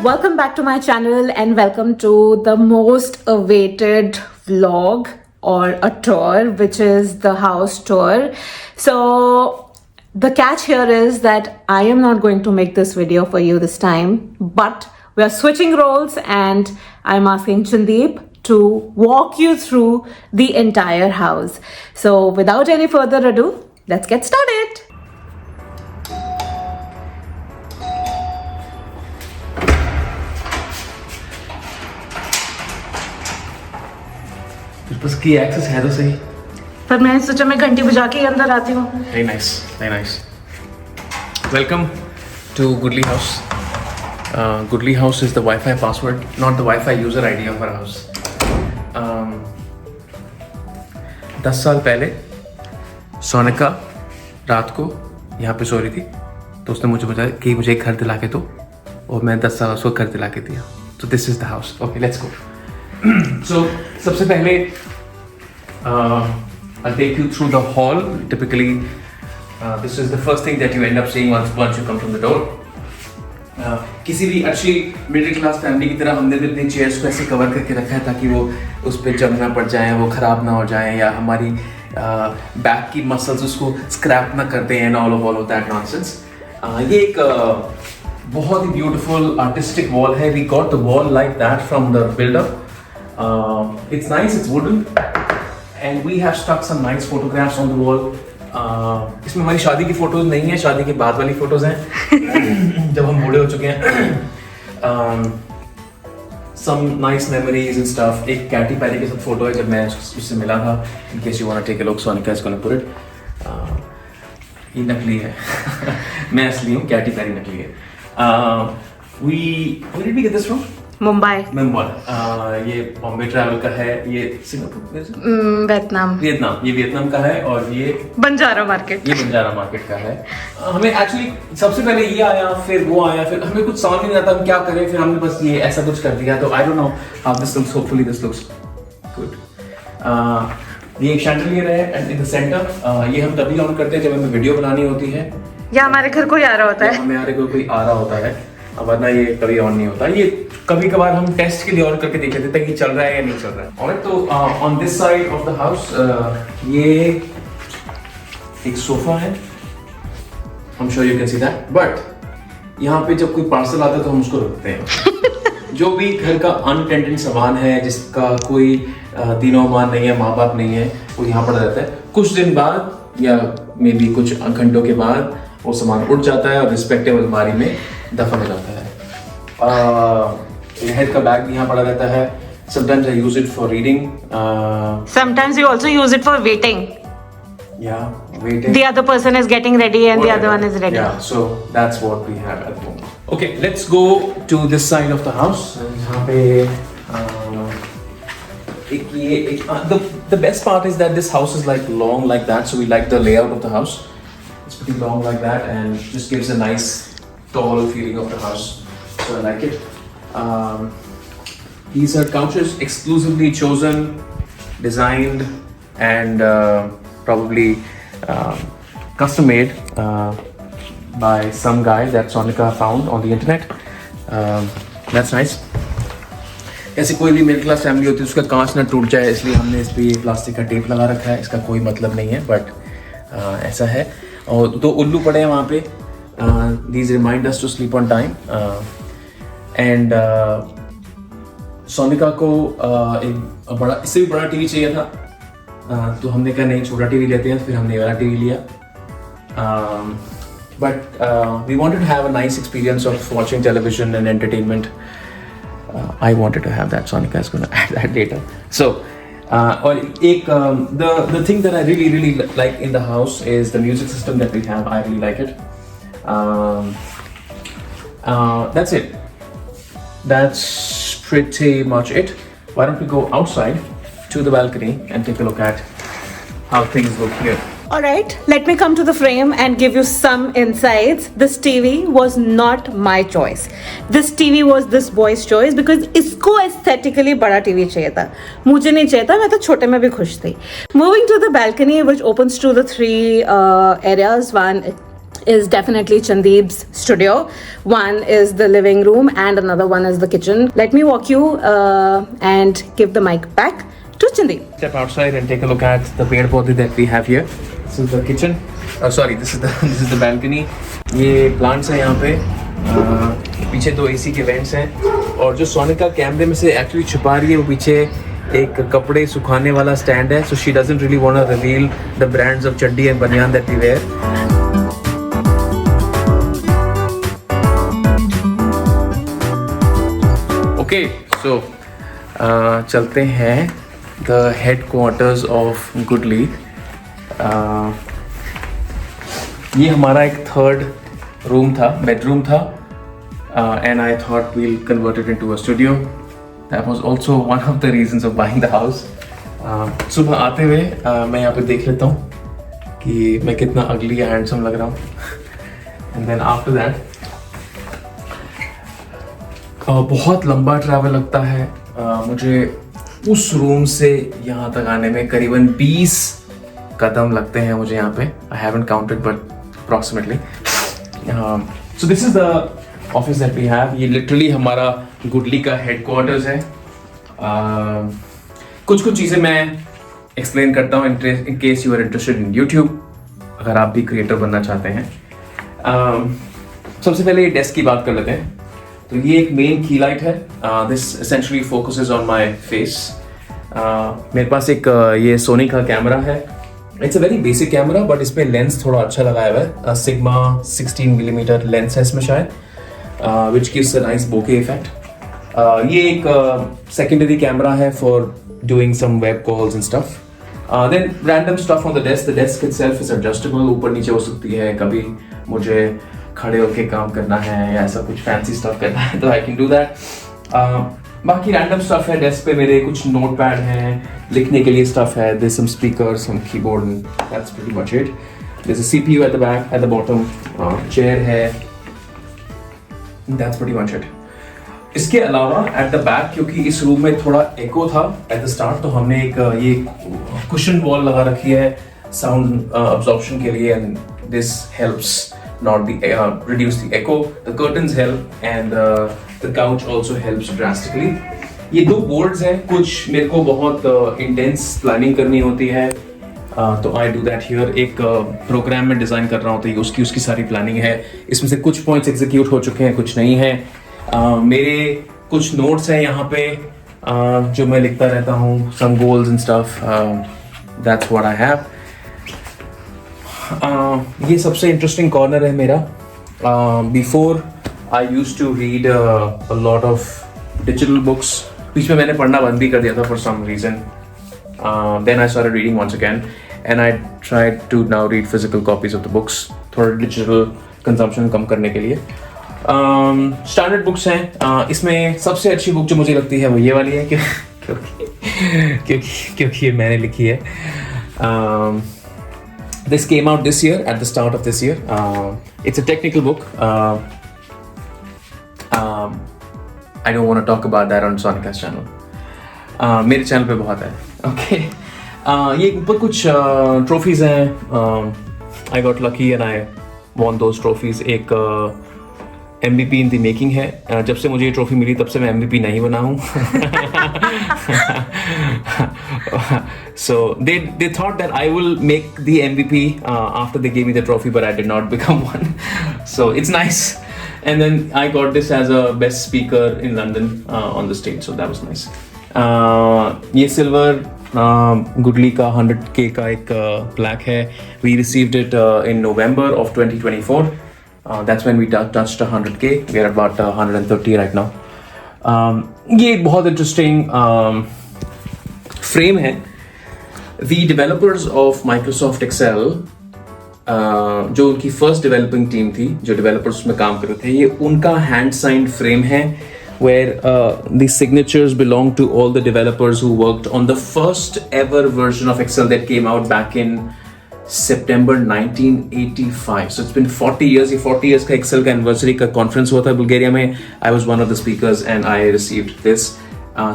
welcome back to my channel and welcome to the most awaited vlog or a tour, which is the house tour. So the catch here is that I am not going to make this video for you this time, but we are switching roles and I'm asking Chandeep to walk you through the entire house. So without any further ado, let's get started. बस की access है तो सही। पर मैंने सोचा मैं घंटी बजा के ही अंदर आती हूँ। Very nice, very nice. Welcome to Goodly House. Goodly House is the Wi-Fi password, not the Wi-Fi user ID of our house. 10 साल पहले सोनिका रात को यहाँ पे सो रही थी, तो उसने मुझे बताया कि मुझे एक घर दिला के दो, और मैं 10 साल उसको घर दिला के दिया. So this is the house. Okay, let's go. So सबसे पहले I'll take you through the hall. Typically, this is the first thing that you end up seeing once you come from the door. किसी भी अच्छी middle class family की तरह हमने भी अपनी चेयर्स को ऐसे कवर करके रखा है ताकि वो उस पर जंग ना पड़ जाए, वो ख़राब ना हो जाए, या हमारी बैक की मसल्स उसको स्क्रैप ना कर दें, and all of that nonsense. ये एक बहुत ही ब्यूटीफुल आर्टिस्टिक वॉल है. We got the wall like that from the builder. It's nice, it's wooden, and we have stuck some nice photographs on the wall. इसमें हमारी शादी की photos नहीं है, शादी के बाद वाली फोटोज हैं जब हम बूढ़े हो चुके हैं. Some nice memories and stuff. एक कैटी पैरी के साथ फोटो है जब मैं उससे मिला था. In case you wanna take a look, Sonika is gonna put it. ये नकली है. मैं असली हूँ, कैटी पैरी नकली है. Where did we get this from? Mumbai. ये बॉम्बे ट्रैवल का है. ये सिंगापुर, वियतनाम. ये वियतनाम का है, और ये बंजारा मार्केट. ये बंजारा मार्केट का है. हमें एक्चुअली सबसे पहले ये आया, फिर वो आया, फिर हमें कुछ समझ नहीं आता हम क्या करें, फिर हमने बस ये ऐसा कुछ कर दिया. तो I don't know how this looks. Hopefully this looks good. ये एक शैंडलियर है एंड इन द सेंटर. ये हम तभी ऑन करते हैं जब हमें वीडियो बनानी होती है, या हमारे घर कोई आ रहा होता है. हमारे घर कोई आ रहा होता है, वरना ये कभी ऑन नहीं होता. ये कभी कभार हम टेस्ट के लिए ऑन करके देख लेते हैं कि चल रहा है या नहीं चल रहा है. और तो on this side of the house ये एक सोफा है. I am sure you can see that. But यहाँ पे जब कोई पार्सल आता है तो हम उसको रखते हैं. जो भी घर का अनटेंडेड सामान है, जिसका कोई दीनो मान नहीं है, माँ बाप नहीं है, वो यहाँ पड़ा रहता है. कुछ दिन बाद या मे बी कुछ घंटों के बाद वो सामान उठ जाता है और रिस्पेक्टिव अलमारी में दफन हो जाता है. हेड का बैग भी यहाँ पड़ा रहता है. Sometimes I use it for reading. Sometimes you also use it for waiting. Yeah, waiting. The other person is getting ready and Whatever. the other one is ready. Yeah, so that's what we have at home. Okay, let's go to this side of the house. यहाँ पे the best part is that this house is like long like that, so we like the layout of the house. It's pretty long like that and just gives a nice tall feeling of the house, so I like it. These are couches exclusively chosen, designed, and probably custom made by some guy that Sonika found on the internet. That's nice. ऐसे कोई भी middle class family होती है उसका कांच ना टूट जाए, इसलिए हमने इस पे प्लास्टिक का टेप लगा रखा है. इसका कोई मतलब नहीं है, बट ऐसा है. और दो उल्लू पड़े हैं वहाँ पे. These remind us to sleep on time. And Sonika को एक बड़ा, इससे भी बड़ा टीवी चाहिए था, तो हमने कहा नहीं, छोटा टीवी लेते हैं. फिर हमने ये वाला टीवी लिया. But we wanted to have a nice experience of watching television and entertainment. I wanted to have that. Sonika is going to add that later. So और एक the thing that I really like in the house is the music system that we have. I really like it. That's it. That's pretty much it. Why don't we go outside to the balcony and take a look at how things look here. Alright, let me come to the frame and give you some insights. This TV was not my choice. This TV was this boy's choice because इसको aesthetically बड़ा TV चाहिए था. मुझे नहीं चाहिए था, मैं तो छोटे में भी खुश थी. Moving to the balcony which opens to the three areas. One is definitely Chandeep's studio. One is the living room and another one is the kitchen. Let me walk you and give the mic back to Chandeep. Step outside and take a look at the पेड़ पौधे that we have here. This is the kitchen. Sorry, this is the balcony. ये plants हैं यहाँ पे. पीछे 2 AC के vents हैं. और जो सोनिका कैमरे में से एक्चुअली छुपा रही है वो पीछे एक कपड़े सुखाने वाला स्टैंड है. So she doesn't really want to reveal the brands of chaddi and banyan that we wear. Okay, so चलते हैं the headquarters of Goodleague. ये हमारा एक थर्ड रूम था, बेडरूम था, and I thought we'll convert it into a studio. That was also one of the reasons of buying the house. सुबह आते हुए मैं यहाँ पे देख लेता हूँ कि मैं कितना ugly या handsome लग रहा हूँ. And then after that बहुत लंबा ट्रैवल लगता है मुझे उस रूम से यहाँ तक आने में. करीबन 20 कदम लगते हैं मुझे यहाँ पे. I haven't counted but approximately. So this is the office that we have. ये literally हमारा गुडली का headquarters है. कुछ चीज़ें मैं explain करता हूँ in case you are interested in YouTube, अगर आप भी creator बनना चाहते हैं. सबसे पहले ये desk की बात कर लेते हैं. तो ये एक मेन की लाइट है. This essentially focuses on my face. मेरे पास एक ये सोनी का कैमरा है. It's a very basic camera but इसमें लेंस थोड़ा अच्छा लगाया हुआ है. सिग्मा 16mm लेंस है इसमें शायद, which gives a nice bokeh effect. ये एक सेकेंडरी कैमरा है for doing some web calls and stuff. Then random stuff on the desk. The desk itself is adjustable, ऊपर नीचे हो सकती है. कभी मुझे खड़े होके काम करना है या ऐसा कुछ फैंसी स्टफ करना है तो आई कैन डू दैट. बाकी रैंडम स्टफ है डेस्क पे. मेरे कुछ नोट पैड हैं, लिखने के लिए स्टफ है. There some speakers, some keyboard, that's pretty much it. There is a CPU at the back, at the bottom. Chair है, दैट्स प्रीटी मच इट. इसके अलावा एट द बैक, क्योंकि इस रूम में थोड़ा एको था एट द स्टार्ट, तो हमने एक ये कुशन वॉल लगा रखी है साउंड अब्जॉर्प्शन के लिए. And this helps not reduce the echo. The curtains help and the couch also helps drastically. ये 2 boards हैं. कुछ मेरे को बहुत intense planning करनी होती है तो I do that here. एक प्रोग्राम में डिज़ाइन कर रहा हूँ तो उसकी सारी प्लानिंग है. इसमें से कुछ पॉइंट्स एग्जीक्यूट हो चुके हैं, कुछ नहीं है. मेरे कुछ नोट्स हैं यहाँ पे जो मैं लिखता रहता हूँ, some goals and stuff. That's what I have. ये सबसे इंटरेस्टिंग कॉर्नर है मेरा. Before I used to read a lot of digital books. बीच में मैंने पढ़ना बंद भी कर दिया था for some reason. Then I started reading once again and I tried to now read physical copies of the books, थोड़ा डिजिटल कंजम्पशन कम करने के लिए. स्टैंडर्ड बुक्स हैं. इसमें सबसे अच्छी बुक जो मुझे लगती है वो ये वाली है क्योंकि ये मैंने लिखी है. This came out this year, at the start of this year. It's a technical book. I don't want to talk about that on Sonika's channel. मेरे चैनल पे बहुत है. Okay. ये ऊपर कुछ trophies हैं. I got lucky and I won those trophies. एक MVP in the making है. जब से मुझे ये ट्रॉफी मिली तब से मैं MVP नहीं बना हूँ. So they thought that I will make the MVP after they gave me the trophy, but I did not become one. So it's nice. And then I got this as a best speaker in London on the stage, so that was nice. ये silver goodly का 100K का एक plaque है. We received it in November of 2024. That's when we touched 100K. We are about 130 right now. ये बहुत interesting frame है. The developers of Microsoft Excel, जो उनकी first developing team थी, जो developers उसमें काम कर रहे थे, ये उनका hand signed frame है, where the signatures belong to all the developers who worked on the first ever version of Excel that came out back in September 1985. So it's been 40 years. ये 40 years का Excel का anniversary का conference हुआ था Bulgaria में. I was one of the speakers and I received this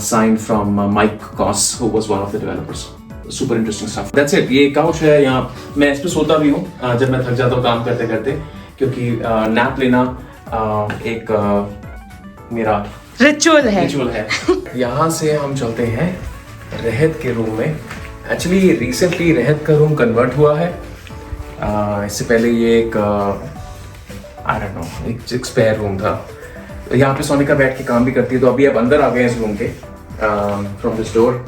signed from Mike Koss, who was one of the developers. Super interesting stuff. That's it. ये couch है, यहाँ मैं इस पे सोता भी हूँ जब मैं थक जाता हूँ काम करते करते. क्योंकि नैप लेना एक मेरा रिचुअल है। यहाँ से हम चलते हैं रहत के रूम में। एक्चुअली रिसेंटली रहत का रूम कन्वर्ट हुआ है। इससे पहले ये एक आई डोंट नो एक स्पेयर रूम था। यहाँ पे सोनिका बैठ के काम भी करती है, तो अभी अब अंदर आ गए इस रूम के from this door.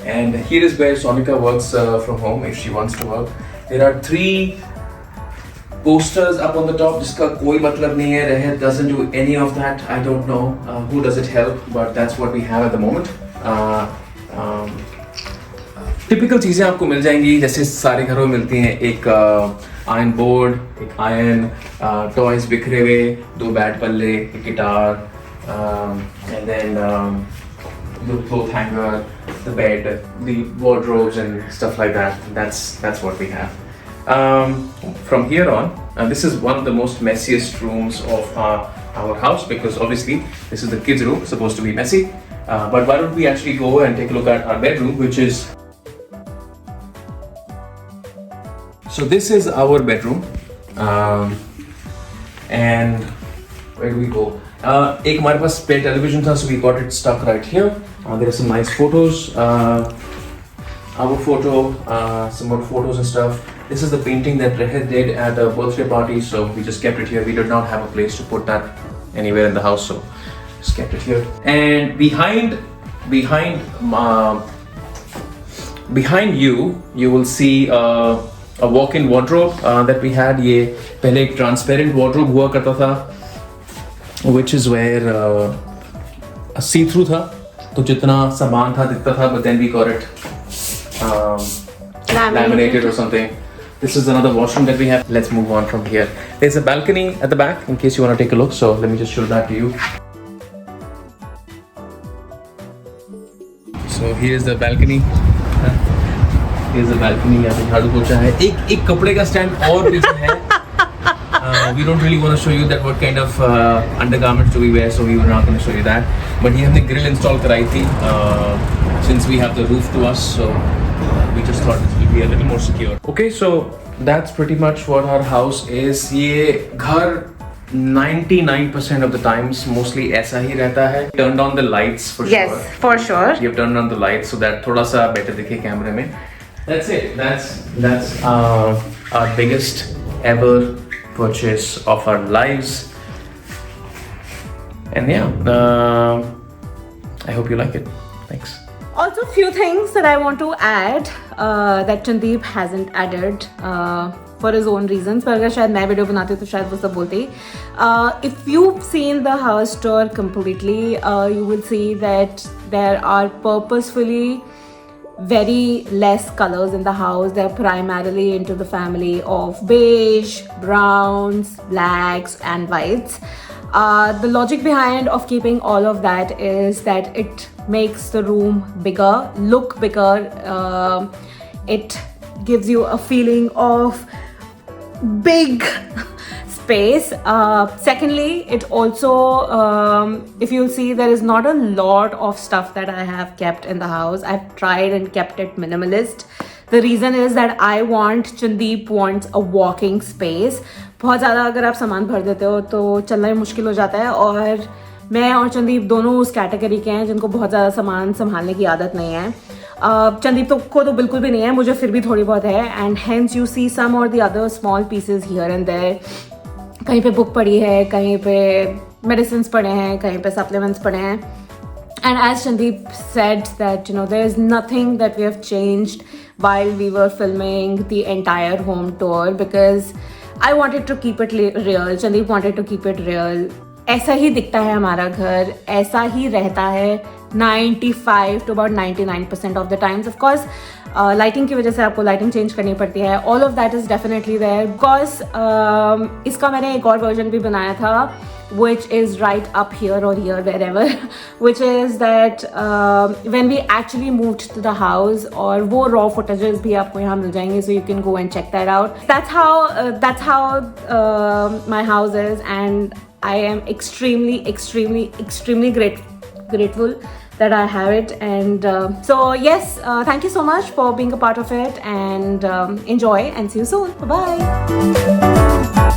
And here is where Sonika works from home if she wants to work. There are 3 posters up on the top जिसका कोई मतलब नहीं है। रहत doesn't do any of that. I don't know who does it help, but that's what we have at the moment. Typical चीज़ें आपको मिल जाएंगी जैसे सारे घरों में मिलती हैं। एक आयरन बोर्ड, एक आयरन, टॉयज बिखरे हुए, 2 बैट पल्ले, एक guitar, and then the cloth hanger, the bed, the wardrobes and stuff like that. That's what we have. From here on, this is one of the most messiest rooms of our house because obviously this is the kids' room, supposed to be messy. But why don't we actually go and take a look at our bedroom, which is. So this is our bedroom, and where do we go? एक हमारे पास spare television था, so we got it stuck right here. There are some nice photos. Our photo, some more photos and stuff. This is the painting that Rehat did at a birthday party, so we just kept it here. We did not have a place to put that anywhere in the house, so just kept it here. And behind you will see a walk-in wardrobe that we had. ये पहले एक transparent wardrobe हुआ करता था, which is where a see-through था, तो जितना सामान था दिखता था, but then we got it laminated or something. This is another washroom that we have. Let's move on from here. There's a balcony at the back in case you want to take a look. So let me just show that to you. So here's the balcony. Here's the balcony. यहाँ पे झाड़ू पोछा है। एक कपड़े का stand और भी है। We don't really want to show you that what kind of undergarments do we wear, so we were not going to show you that. But ये हमने grill install कराई थी since we have the roof to us, so we just thought it would be a little more secure. Okay, so that's pretty much what our house is. ये घर 99% of the times mostly ऐसा ही रहता है. Turned on the lights for sure. Yes, for sure. You've turned on the lights so that थोड़ा सा better दिखे कैमरे में. That's it. That's our biggest ever purchase of our lives. And yeah, I hope you like it. Thanks. Also, few things that I want to add that Chandeep hasn't added for his own reasons. पर अगर शायद मैं video बनाती तो शायद वो सब बोलती. If you've seen the house tour completely, you will see that there are purposefully very less colors in the house. They're primarily into the family of beige, browns, blacks and whites. The logic behind of keeping all of that is that it makes the room bigger, look bigger. It gives you a feeling of big space. Secondly, it also, if you'll see, there is not a lot of stuff that I have kept in the house. I've tried and kept it minimalist. The reason is that Chandeep wants a walking space. बहुत ज़्यादा अगर आप सामान भर देते हो तो चलना ही मुश्किल हो जाता है, और मैं और चंदीप दोनों उस कैटेगरी के हैं जिनको बहुत ज़्यादा सामान संभालने की आदत नहीं है. चंदीप को तो बिल्कुल भी नहीं है, मुझे फिर भी थोड़ी बहुत है. And hence you see some और the other small pieces here and there. कहीं पे बुक पड़ी है, कहीं पे मेडिसिन पड़े हैं, कहीं पे सप्लीमेंट्स पड़े हैं. And as Chandeep said that, there is nothing that we have changed while we were filming the entire home tour, because I wanted to keep it real. Chandeep wanted to keep it real. ऐसा ही दिखता है हमारा घर, ऐसा ही रहता है 95 to about 99% of the times. Of course, lighting की वजह से आपको लाइटिंग चेंज करनी पड़ती है. All of that is definitely there. Because इसका मैंने एक और वर्जन भी बनाया था, which is right up here or here, wherever, which is that when we actually moved to the house, और वो raw footages भी आपको यहाँ मिल जाएंगे, so you can go and check that out. That's how my house is, and I am extremely grateful that I have it. And so yes, thank you so much for being a part of it, and enjoy and see you soon. Bye bye.